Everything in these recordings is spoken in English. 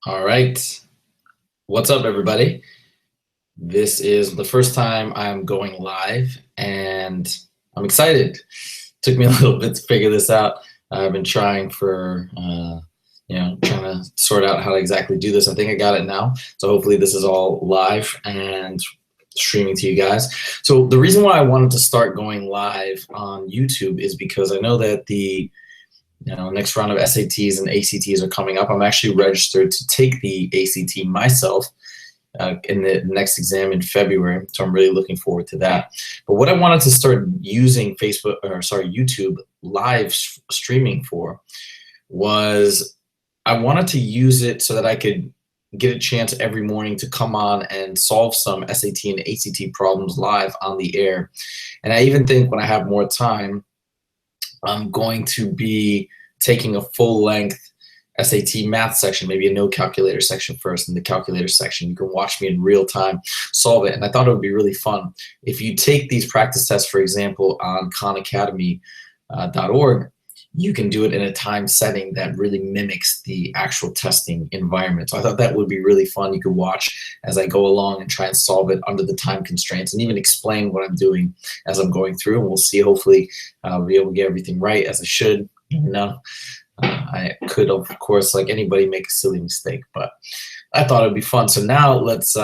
All right. What's up, everybody? This is the first time I'm going live, and I'm excited. Took me a little bit to figure this out. I've been trying for, trying to sort out how to exactly do this. I think I got it now. So hopefully this is all live and streaming to you guys. So the reason why I wanted to start going live on YouTube is because I know that the next round of SATs and ACTs are coming up. I'm actually registered to take the ACT myself in the next exam in February, so I'm really looking forward to that. But what I wanted to start using YouTube live streaming for was I wanted to use it so that I could get a chance every morning to come on and solve some SAT and ACT problems live on the air. And I even think when I have more time, I'm going to be taking a full-length SAT math section, maybe a no calculator section first, and the calculator section you can watch me in real time solve it. And I thought it would be really fun. If you take these practice tests, for example, on khanacademy.org, you can do it in a time setting that really mimics the actual testing environment. So I thought that would be really fun. You could watch as I go along and try and solve it under the time constraints and even explain what I'm doing as I'm going through. And we'll see, hopefully I'll be able to get everything right as I should. I could, of course, like anybody, make a silly mistake, but I thought it'd be fun. So now let's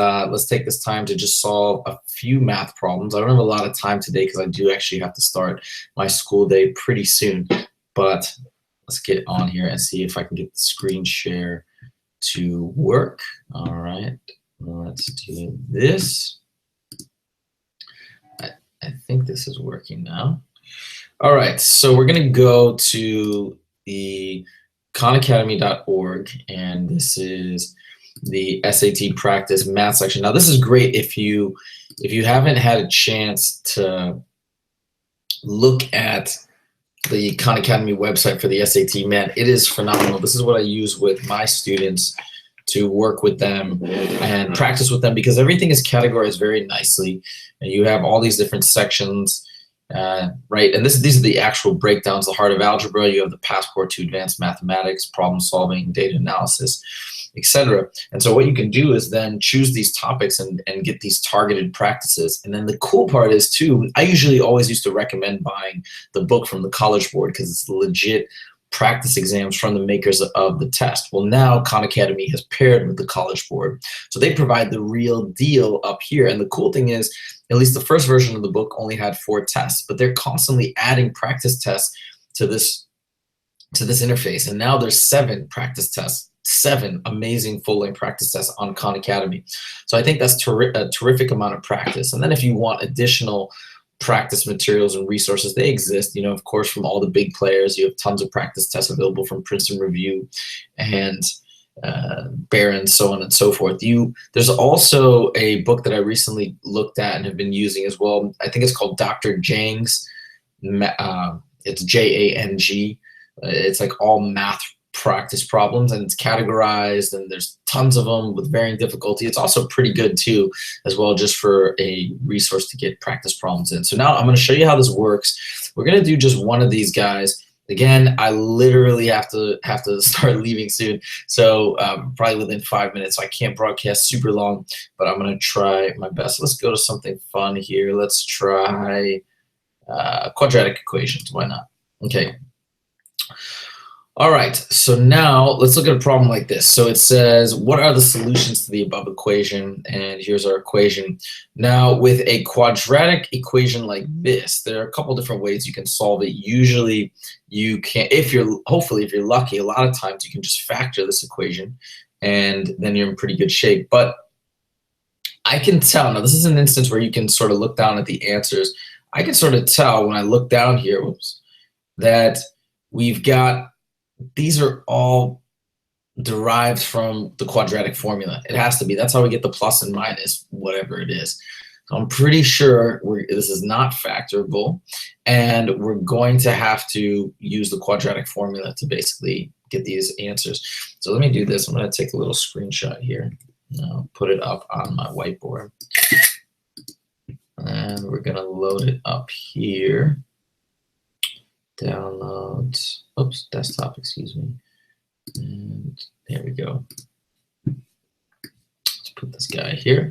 take this time to just solve a few math problems. I don't have a lot of time today because I do actually have to start my school day pretty soon. But let's get on here and see if I can get the screen share to work. All right, let's do this. I think this is working now. All right, so we're gonna go to the khanacademy.org, and this is the SAT practice math section. Now this is great if you haven't had a chance to look at the Khan Academy website for the SAT. Man, it is phenomenal. This is what I use with my students to work with them and practice with them, because everything is categorized very nicely, and you have all these different sections. Right, and these are the actual breakdowns: the heart of algebra, you have the passport to advanced mathematics, problem solving, data analysis, etc. And so what you can do is then choose these topics and get these targeted practices. And then the cool part is too, I usually always used to recommend buying the book from the College Board because it's legit practice exams from the makers of the test. Well, now Khan Academy has paired with the College Board, so they provide the real deal up here. And the cool thing is, at least the first version of the book only had 4 tests, but they're constantly adding practice tests to this interface, and now there's 7 practice tests, 7 amazing full-length practice tests on Khan Academy. So I think that's a terrific amount of practice. And then if you want additional practice materials and resources, they exist, of course, from all the big players. You have tons of practice tests available from Princeton Review and Barron, so on and so forth. There's also a book that I recently looked at and have been using as well. I think it's called Dr. Jang's. It's Jang. It's like all math practice problems, and it's categorized, and there's tons of them with varying difficulty. It's also pretty good too, as well, just for a resource to get practice problems in. So now I'm going to show you how this works. We're going to do just one of these guys. Again, I literally have to start leaving soon, so probably within 5 minutes. So I can't broadcast super long, but I'm going to try my best. Let's go to something fun here. Let's try quadratic equations. Why not? Okay. All right, so now let's look at a problem like this. So it says, what are the solutions to the above equation? And here's our equation. Now, with a quadratic equation like this, there are a couple different ways you can solve it. Usually, you can, hopefully, if you're lucky, a lot of times you can just factor this equation, and then you're in pretty good shape. But I can tell, now this is an instance where you can sort of look down at the answers. I can sort of tell when I look down here, that we've got, these are all derived from the quadratic formula. It has to be. That's how we get the plus and minus, whatever it is. So I'm pretty sure this is not factorable, and we're going to have to use the quadratic formula to basically get these answers. So let me do this. I'm going to take a little screenshot here. I'll put it up on my whiteboard. And we're going to load it up here. Download, oops, desktop, excuse me. And there we go. put this guy here.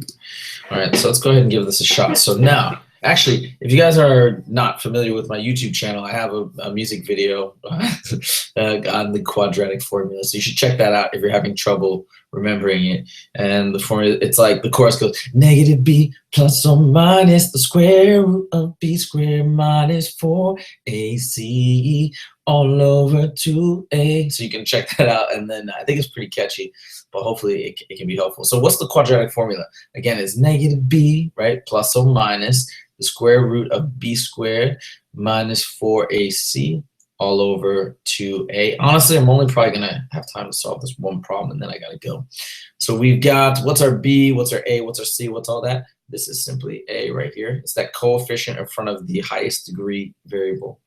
All right, so let's go ahead and give this a shot. So now, actually, if you guys are not familiar with my YouTube channel, I have a music video on the quadratic formula. So you should check that out if you're having trouble remembering it. And the formula, it's like the chorus goes, negative b plus or minus the square root of b squared minus 4ac all over 2a. So you can check that out. And then I think it's pretty catchy, but hopefully it can be helpful. So what's the quadratic formula? Again, it's negative b, right, plus or minus the square root of b squared minus 4ac all over 2a. Honestly, I'm only probably going to have time to solve this one problem, and then I got to go. So we've got, what's our b, what's our a, what's our c, what's all that? This is simply a right here. It's that coefficient in front of the highest degree variable.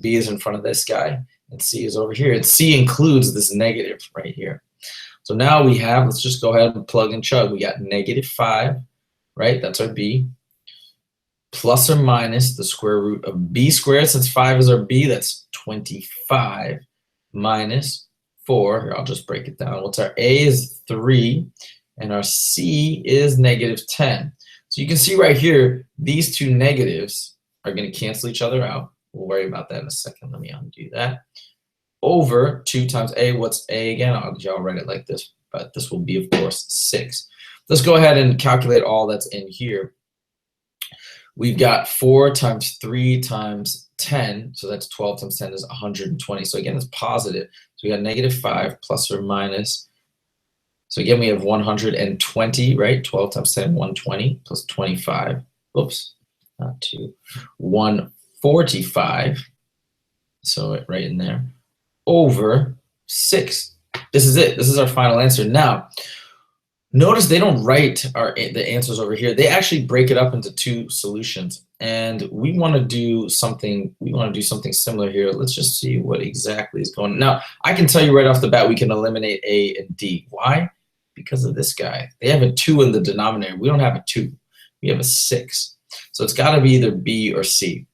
B is in front of this guy, and c is over here. And c includes this negative right here. So now we have, let's just go ahead and plug and chug. We got negative 5, right? That's our b. Plus or minus the square root of b squared. Since 5 is our b, that's 25 minus 4. Here, I'll just break it down. What's our a is 3, and our c is negative 10. So you can see right here, these two negatives are going to cancel each other out. We'll worry about that in a second. Let me undo that. Over 2 times a. What's a again? I'll write it like this, but this will be, of course, 6. Let's go ahead and calculate all that's in here. We've got 4 times 3 times 10, so that's 12 times 10 is 120. So again, it's positive. So we got negative 5 plus or minus. So again, we have 120, right? 12 times 10, 120 plus 25. Oops, not 2. 145. So right in there. Over 6. This is it. This is our final answer. Now, notice they don't write the answers over here. They actually break it up into 2 solutions. And we want to do something. We want to do something similar here. Let's just see what exactly is going on. Now, I can tell you right off the bat, we can eliminate A and D. Why? Because of this guy. They have a 2 in the denominator. We don't have a 2. We have a 6. So it's got to be either B or C.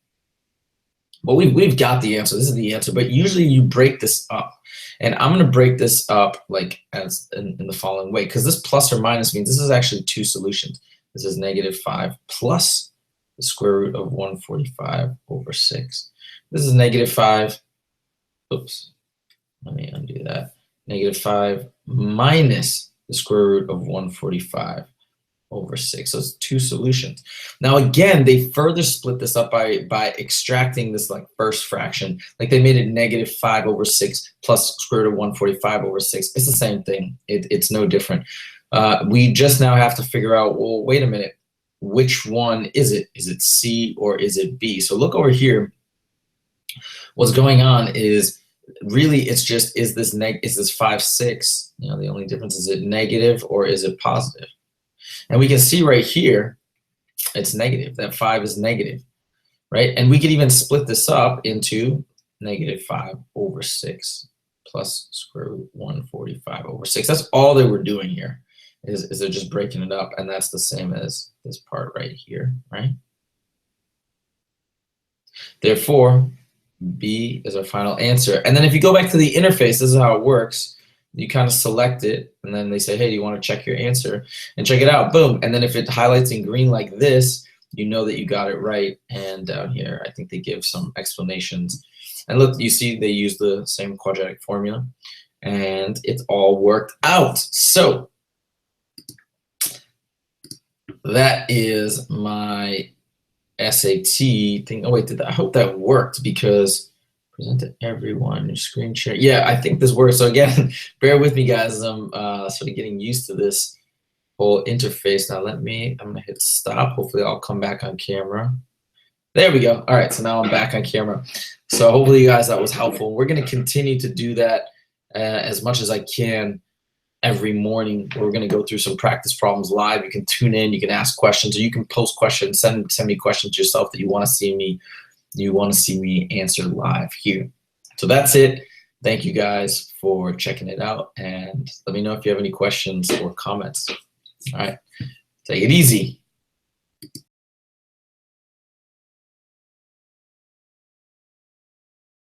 Well, we've got the answer. This is the answer. But usually you break this up. And I'm going to break this up like as in the following way, because this plus or minus means this is actually 2 solutions. This is negative 5 plus the square root of 145 over 6. This is negative 5. Oops. Let me undo that. Negative 5 minus the square root of 145 over 6. So it's 2 solutions. Now again, they further split this up by extracting this like first fraction. Like they made it negative 5 over 6 plus square root of 145 over 6. It's the same thing. It's no different. We just now have to figure out, well, wait a minute, which one is it? Is it C or is it B? So look over here. What's going on is really it's just, is this 5, 6? You know, the only difference is it negative or is it positive? And we can see right here, it's negative. That 5 is negative, right? And we could even split this up into negative 5 over 6 plus square root 145 over 6. That's all they were doing here, is they're just breaking it up, and that's the same as this part right here, right? Therefore, B is our final answer. And then if you go back to the interface, this is how it works. You kind of select it, and then they say, hey, do you want to check your answer? And check it out, boom. And then if it highlights in green like this, you know that you got it right. And down here, I think they give some explanations. And look, you see they use the same quadratic formula, and it's all worked out. So that is my SAT thing. Oh, wait, I hope that worked, because present to everyone, your screen share. Yeah, I think this works. So again, bear with me, guys. I'm sort of getting used to this whole interface. Now I'm gonna hit stop. Hopefully I'll come back on camera. There we go. All right, so now I'm back on camera. So hopefully you guys, that was helpful. We're gonna continue to do that as much as I can every morning. We're gonna go through some practice problems live. You can tune in, you can ask questions, or you can post questions, send me questions yourself that you wanna see me answer live here. So that's it. Thank you guys for checking it out, and let me know if you have any questions or comments. All right, take it easy.